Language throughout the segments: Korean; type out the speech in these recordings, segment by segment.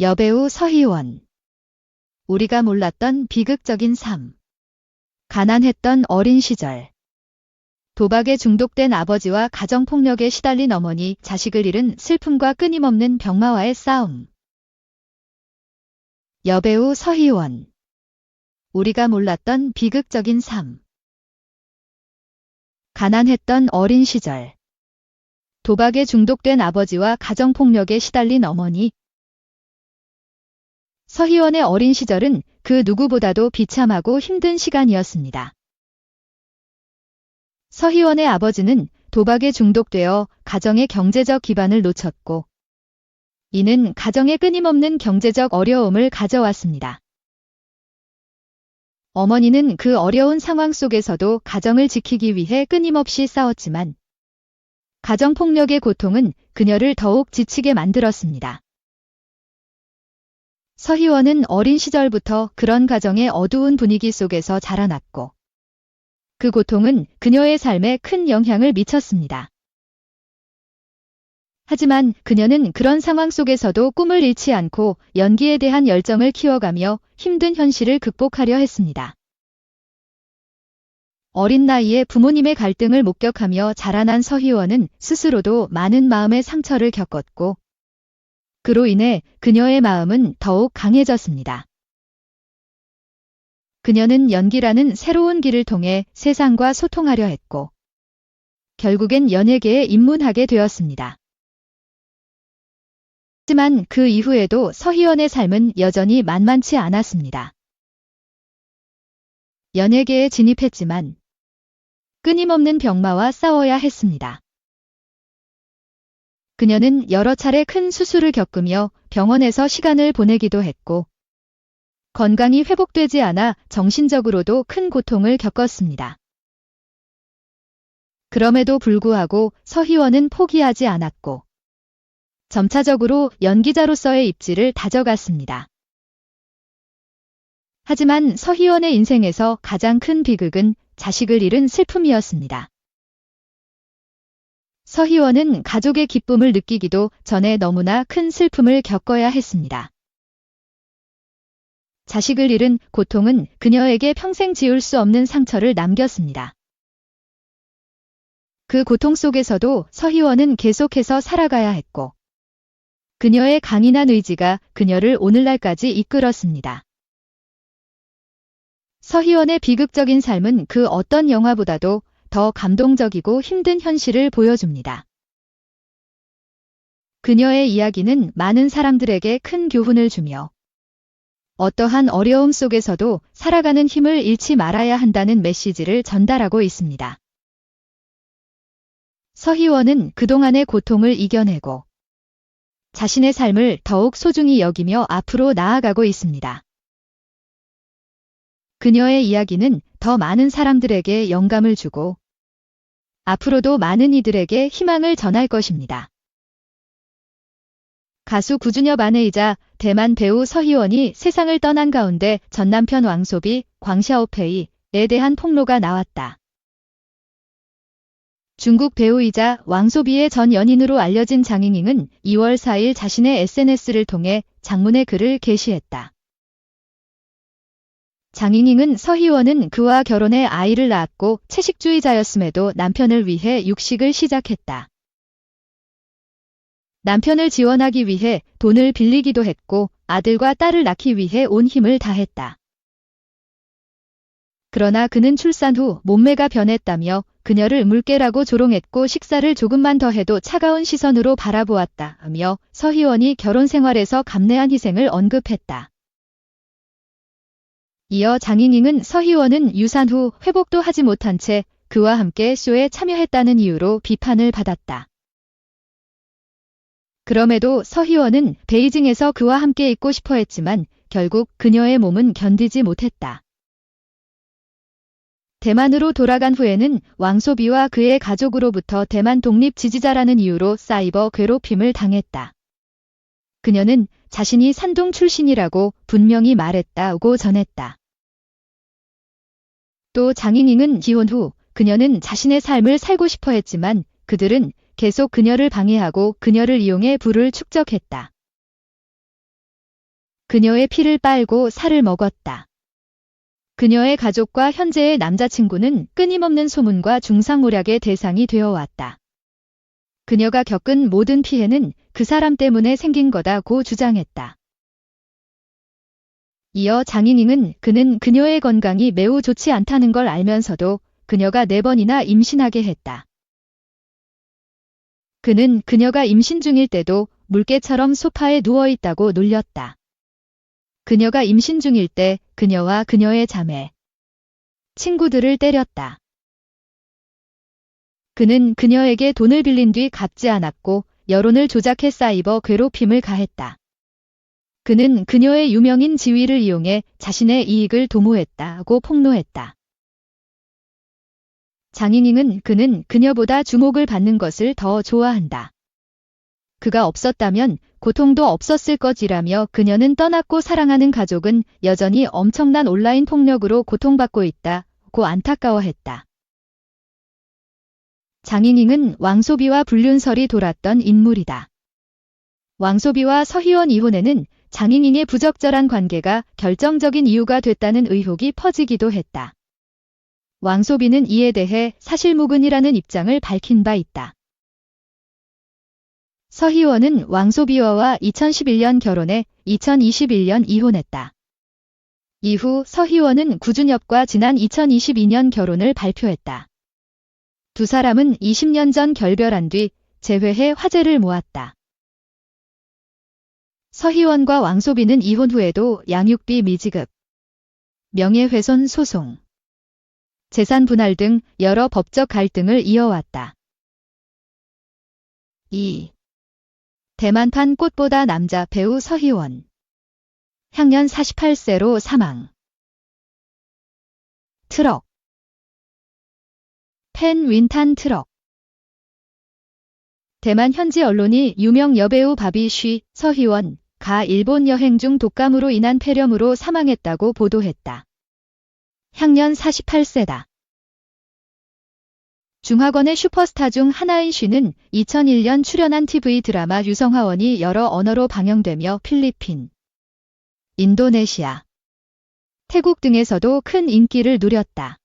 여배우 서희원. 우리가 몰랐던 비극적인 삶. 가난했던 어린 시절. 도박에 중독된 아버지와 가정폭력에 시달린 어머니, 자식을 잃은 슬픔과 끊임없는 병마와의 싸움. 여배우 서희원. 우리가 몰랐던 비극적인 삶. 가난했던 어린 시절. 도박에 중독된 아버지와 가정폭력에 시달린 어머니. 서희원의 어린 시절은 그 누구보다도 비참하고 힘든 시간이었습니다. 서희원의 아버지는 도박에 중독되어 가정의 경제적 기반을 놓쳤고, 이는 가정에 끊임없는 경제적 어려움을 가져왔습니다. 어머니는 그 어려운 상황 속에서도 가정을 지키기 위해 끊임없이 싸웠지만, 가정폭력의 고통은 그녀를 더욱 지치게 만들었습니다. 서희원은 어린 시절부터 그런 가정의 어두운 분위기 속에서 자라났고, 그 고통은 그녀의 삶에 큰 영향을 미쳤습니다. 하지만 그녀는 그런 상황 속에서도 꿈을 잃지 않고 연기에 대한 열정을 키워가며 힘든 현실을 극복하려 했습니다. 어린 나이에 부모님의 갈등을 목격하며 자라난 서희원은 스스로도 많은 마음의 상처를 겪었고, 그로 인해 그녀의 마음은 더욱 강해졌습니다. 그녀는 연기라는 새로운 길을 통해 세상과 소통하려 했고, 결국엔 연예계에 입문하게 되었습니다. 하지만 그 이후에도 서희원의 삶은 여전히 만만치 않았습니다. 연예계에 진입했지만 끊임없는 병마와 싸워야 했습니다. 그녀는 여러 차례 큰 수술을 겪으며 병원에서 시간을 보내기도 했고, 건강이 회복되지 않아 정신적으로도 큰 고통을 겪었습니다. 그럼에도 불구하고 서희원은 포기하지 않았고, 점차적으로 연기자로서의 입지를 다져갔습니다. 하지만 서희원의 인생에서 가장 큰 비극은 자식을 잃은 슬픔이었습니다. 서희원은 가족의 기쁨을 느끼기도 전에 너무나 큰 슬픔을 겪어야 했습니다. 자식을 잃은 고통은 그녀에게 평생 지울 수 없는 상처를 남겼습니다. 그 고통 속에서도 서희원은 계속해서 살아가야 했고, 그녀의 강인한 의지가 그녀를 오늘날까지 이끌었습니다. 서희원의 비극적인 삶은 그 어떤 영화보다도 더 감동적이고 힘든 현실을 보여줍니다. 그녀의 이야기는 많은 사람들에게 큰 교훈을 주며, 어떠한 어려움 속에서도 살아가는 힘을 잃지 말아야 한다는 메시지를 전달하고 있습니다. 서희원은 그동안의 고통을 이겨내고, 자신의 삶을 더욱 소중히 여기며 앞으로 나아가고 있습니다. 그녀의 이야기는 더 많은 사람들에게 영감을 주고, 앞으로도 많은 이들에게 희망을 전할 것입니다. 가수 구준엽 아내이자 대만 배우 서희원이 세상을 떠난 가운데 전 남편 왕소비, 광샤오페이에 대한 폭로가 나왔다. 중국 배우이자 왕소비의 전 연인으로 알려진 장잉잉은 2월 4일 자신의 SNS를 통해 장문의 글을 게시했다. 장잉잉은 서희원은 그와 결혼해 아이를 낳았고 채식주의자였음에도 남편을 위해 육식을 시작했다. 남편을 지원하기 위해 돈을 빌리기도 했고 아들과 딸을 낳기 위해 온 힘을 다했다. 그러나 그는 출산 후 몸매가 변했다며 그녀를 물개라고 조롱했고 식사를 조금만 더 해도 차가운 시선으로 바라보았다며 서희원이 결혼 생활에서 감내한 희생을 언급했다. 이어 장잉잉은 서희원은 유산 후 회복도 하지 못한 채 그와 함께 쇼에 참여했다는 이유로 비판을 받았다. 그럼에도 서희원은 베이징에서 그와 함께 있고 싶어 했지만 결국 그녀의 몸은 견디지 못했다. 대만으로 돌아간 후에는 왕소비와 그의 가족으로부터 대만 독립 지지자라는 이유로 사이버 괴롭힘을 당했다. 그녀는 자신이 산둥 출신이라고 분명히 말했다고 전했다. 또 장잉잉은 기혼 후 그녀는 자신의 삶을 살고 싶어 했지만 그들은 계속 그녀를 방해하고 그녀를 이용해 부를 축적했다. 그녀의 피를 빨고 살을 먹었다. 그녀의 가족과 현재의 남자친구는 끊임없는 소문과 중상모략의 대상이 되어왔다. 그녀가 겪은 모든 피해는 그 사람 때문에 생긴 거다고 주장했다. 이어 장이닝은 그는 그녀의 건강이 매우 좋지 않다는 걸 알면서도 그녀가 4번이나 임신하게 했다. 그는 그녀가 임신 중일 때도 물개처럼 소파에 누워있다고 놀렸다. 그녀가 임신 중일 때 그녀와 그녀의 자매, 친구들을 때렸다. 그는 그녀에게 돈을 빌린 뒤 갚지 않았고 여론을 조작해 사이버 괴롭힘을 가했다. 그는 그녀의 유명인 지위를 이용해 자신의 이익을 도모했다고 폭로했다. 장이닝은 그는 그녀보다 주목을 받는 것을 더 좋아한다. 그가 없었다면 고통도 없었을 것이라며 그녀는 떠났고 사랑하는 가족은 여전히 엄청난 온라인 폭력으로 고통받고 있다고 안타까워했다. 장이닝은 왕소비와 불륜설이 돌았던 인물이다. 왕소비와 서희원 이혼에는 장이닝의 부적절한 관계가 결정적인 이유가 됐다는 의혹이 퍼지기도 했다. 왕소비는 이에 대해 사실무근이라는 입장을 밝힌 바 있다. 서희원은 왕소비와와 2011년 결혼해 2021년 이혼했다. 이후 서희원은 구준엽과 지난 2022년 결혼을 발표했다. 두 사람은 20년 전 결별한 뒤 재회해 화제를 모았다. 서희원과 왕소비는 이혼 후에도 양육비 미지급, 명예훼손 소송, 재산 분할 등 여러 법적 갈등을 이어왔다. 2. 대만판 꽃보다 남자 배우 서희원. 향년 48세로 사망. 트럭. 펜 윈탄 트럭. 대만 현지 언론이 유명 여배우 바비쉬, 서희원, 가 일본 여행 중 독감으로 인한 폐렴으로 사망했다고 보도했다. 향년 48세다. 중화권의 슈퍼스타 중 하나인 쉬는 2001년 출연한 TV 드라마 유성하원이 여러 언어로 방영되며 필리핀, 인도네시아, 태국 등에서도 큰 인기를 누렸다.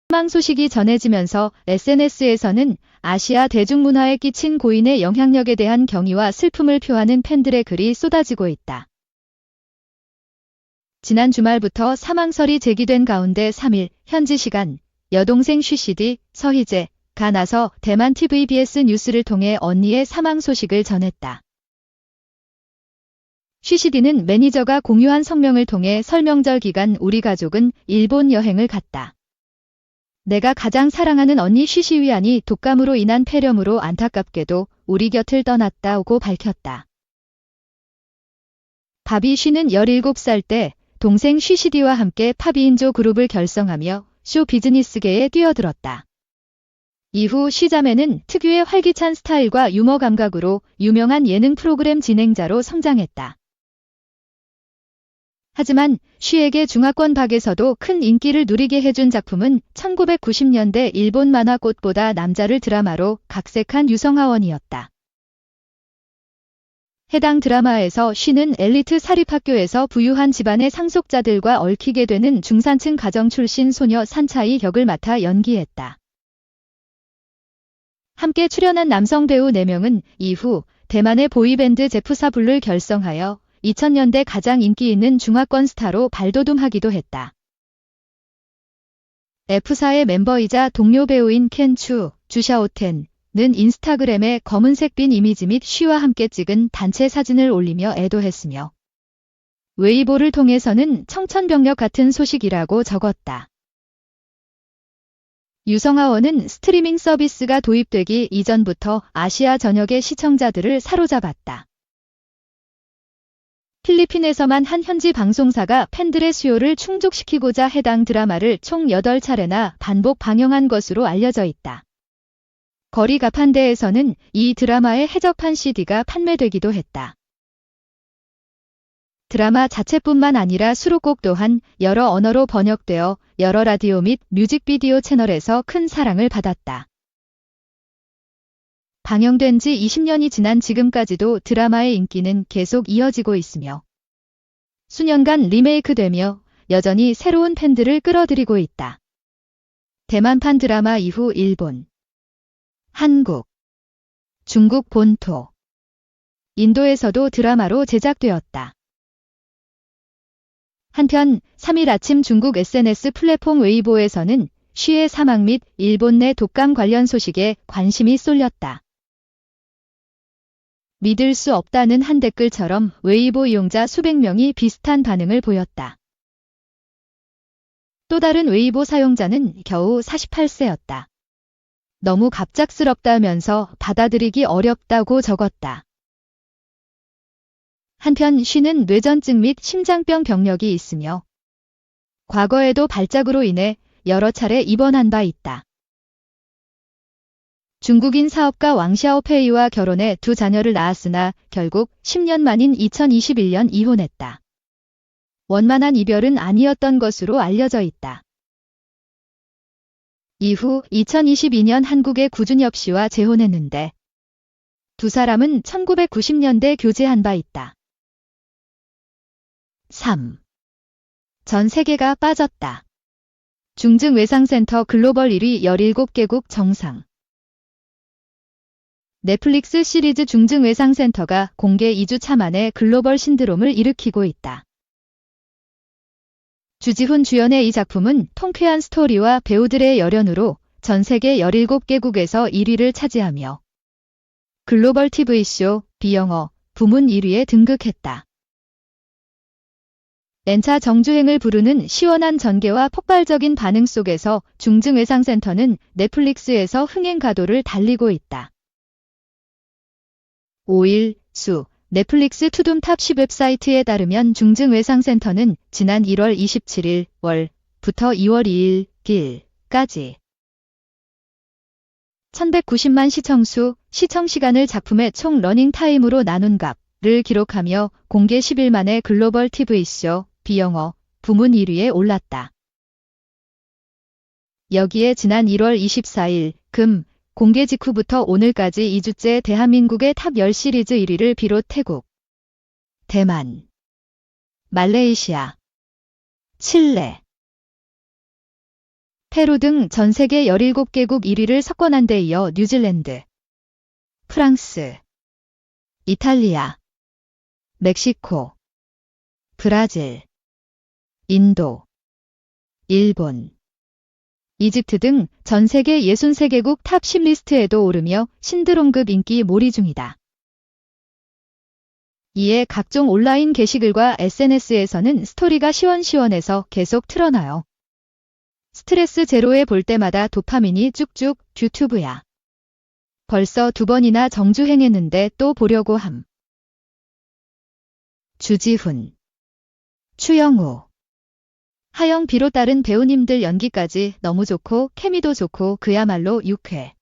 사망 소식이 전해지면서 SNS에서는 아시아 대중문화에 끼친 고인의 영향력에 대한 경의와 슬픔을 표하는 팬들의 글이 쏟아지고 있다. 지난 주말부터 사망설이 제기된 가운데 3일 현지 시간 여동생 쉬CD, 서희재가 나서 대만 TVBS 뉴스를 통해 언니의 사망 소식을 전했다. 쉬CD는 매니저가 공유한 성명을 통해 설 명절 기간 우리 가족은 일본 여행을 갔다. 내가 가장 사랑하는 언니 쉬시위안이 독감으로 인한 폐렴으로 안타깝게도 우리 곁을 떠났다고 밝혔다. 바비쉬는 17살 때 동생 쉬CD와 함께 팝2인조 그룹을 결성하며 쇼 비즈니스계에 뛰어들었다. 이후 쉬자매는 특유의 활기찬 스타일과 유머 감각으로 유명한 예능 프로그램 진행자로 성장했다. 하지만 쉬에게 중화권 밖에서도 큰 인기를 누리게 해준 작품은 1990년대 일본 만화 꽃보다 남자를 드라마로 각색한 유성하원이었다. 해당 드라마에서 쉬는 엘리트 사립학교에서 부유한 집안의 상속자들과 얽히게 되는 중산층 가정 출신 소녀 산차의 역을 맡아 연기했다. 함께 출연한 남성 배우 4명은 이후 대만의 보이밴드 제프사블을 결성하여 2000년대 가장 인기 있는 중화권 스타로 발돋움하기도 했다. F사의 멤버이자 동료 배우인 켄추, 주샤오텐, 는 인스타그램에 검은색 빈 이미지 및 쉬와 함께 찍은 단체 사진을 올리며 애도했으며 웨이보를 통해서는 청천벽력 같은 소식이라고 적었다. 유성하원은 스트리밍 서비스가 도입되기 이전부터 아시아 전역의 시청자들을 사로잡았다. 필리핀에서만 한 현지 방송사가 팬들의 수요를 충족시키고자 해당 드라마를 총 8차례나 반복 방영한 것으로 알려져 있다. 거리 가판대에서는 이 드라마의 해적판 CD가 판매되기도 했다. 드라마 자체뿐만 아니라 수록곡 또한 여러 언어로 번역되어 여러 라디오 및 뮤직비디오 채널에서 큰 사랑을 받았다. 방영된 지 20년이 지난 지금까지도 드라마의 인기는 계속 이어지고 있으며 수년간 리메이크되며 여전히 새로운 팬들을 끌어들이고 있다. 대만판 드라마 이후 일본, 한국, 중국 본토, 인도에서도 드라마로 제작되었다. 한편 3일 아침 중국 SNS 플랫폼 웨이보에서는 쉬의 사망 및 일본 내 독감 관련 소식에 관심이 쏠렸다. 믿을 수 없다는 한 댓글처럼 웨이보 이용자 수백 명이 비슷한 반응을 보였다. 또 다른 웨이보 사용자는 겨우 48세였다. 너무 갑작스럽다면서 받아들이기 어렵다고 적었다. 한편 쉬는 뇌전증 및 심장병 병력이 있으며 과거에도 발작으로 인해 여러 차례 입원한 바 있다. 중국인 사업가 왕샤오페이와 결혼해 두 자녀를 낳았으나 결국 10년 만인 2021년 이혼했다. 원만한 이별은 아니었던 것으로 알려져 있다. 이후 2022년 한국의 구준엽 씨와 재혼했는데 두 사람은 1990년대 교제한 바 있다. 3. 전 세계가 빠졌다. 중증외상센터 글로벌 1위 17개국 정상. 넷플릭스 시리즈 중증외상센터가 공개 2주차 만에 글로벌 신드롬을 일으키고 있다. 주지훈 주연의 이 작품은 통쾌한 스토리와 배우들의 열연으로 전 세계 17개국에서 1위를 차지하며 글로벌 TV쇼 비영어 부문 1위에 등극했다. N차 정주행을 부르는 시원한 전개와 폭발적인 반응 속에서 중증외상센터는 넷플릭스에서 흥행 가도를 달리고 있다. 5일 수 넷플릭스 투둠 탑10 웹사이트에 따르면 중증외상센터는 지난 1월 27일 월부터 2월 2일 길까지 1190만 시청수, 시청시간을 작품의 총 러닝타임으로 나눈 값을 기록하며 공개 10일 만에 글로벌 TV쇼 비영어 부문 1위에 올랐다. 여기에 지난 1월 24일 금 공개 직후부터 오늘까지 2주째 대한민국의 탑 10 시리즈 1위를 비롯 태국, 대만, 말레이시아, 칠레, 페루 등 전 세계 17개국 1위를 석권한 데 이어 뉴질랜드, 프랑스, 이탈리아, 멕시코, 브라질, 인도, 일본, 이집트 등 전 세계 63개국 탑 10 리스트에도 오르며 신드롬급 인기 몰이 중이다. 이에 각종 온라인 게시글과 SNS에서는 스토리가 시원시원해서 계속 틀어놔요. 스트레스 제로에 볼 때마다 도파민이 쭉쭉 뷰튜브야. 벌써 2번이나 정주행했는데 또 보려고 함. 주지훈, 추영우, 하영 비롯 다른 배우님들 연기까지 너무 좋고 케미도 좋고 그야말로 유쾌,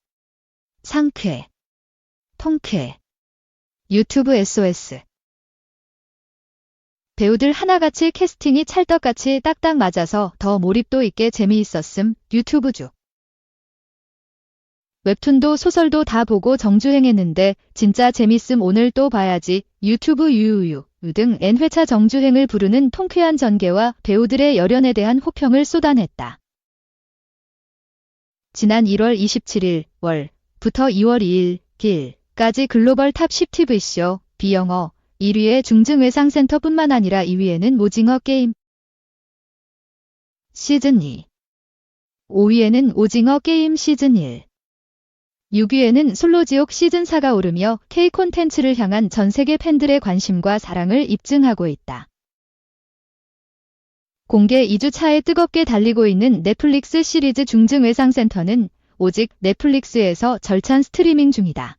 상쾌, 통쾌. 유튜브 SOS. 배우들 하나같이 캐스팅이 찰떡같이 딱딱 맞아서 더 몰입도 있게 재미있었음. 유튜브주. 웹툰도 소설도 다 보고 정주행했는데 진짜 재밌음. 오늘 또 봐야지. 유튜브 유유유 등 N회차 정주행을 부르는 통쾌한 전개와 배우들의 열연에 대한 호평을 쏟아냈다. 지난 1월 27일 월부터 2월 2일 길까지 글로벌 탑 10 TV쇼 비영어 1위에 중증외상센터뿐만 아니라 2위에는 오징어 게임 시즌 2, 5위에는 오징어 게임 시즌 1, 6위에는 솔로지옥 시즌 4가 오르며 K 콘텐츠를 향한 전 세계 팬들의 관심과 사랑을 입증하고 있다. 공개 2주 차에 뜨겁게 달리고 있는 넷플릭스 시리즈 중증외상센터는 오직 넷플릭스에서 절찬 스트리밍 중이다.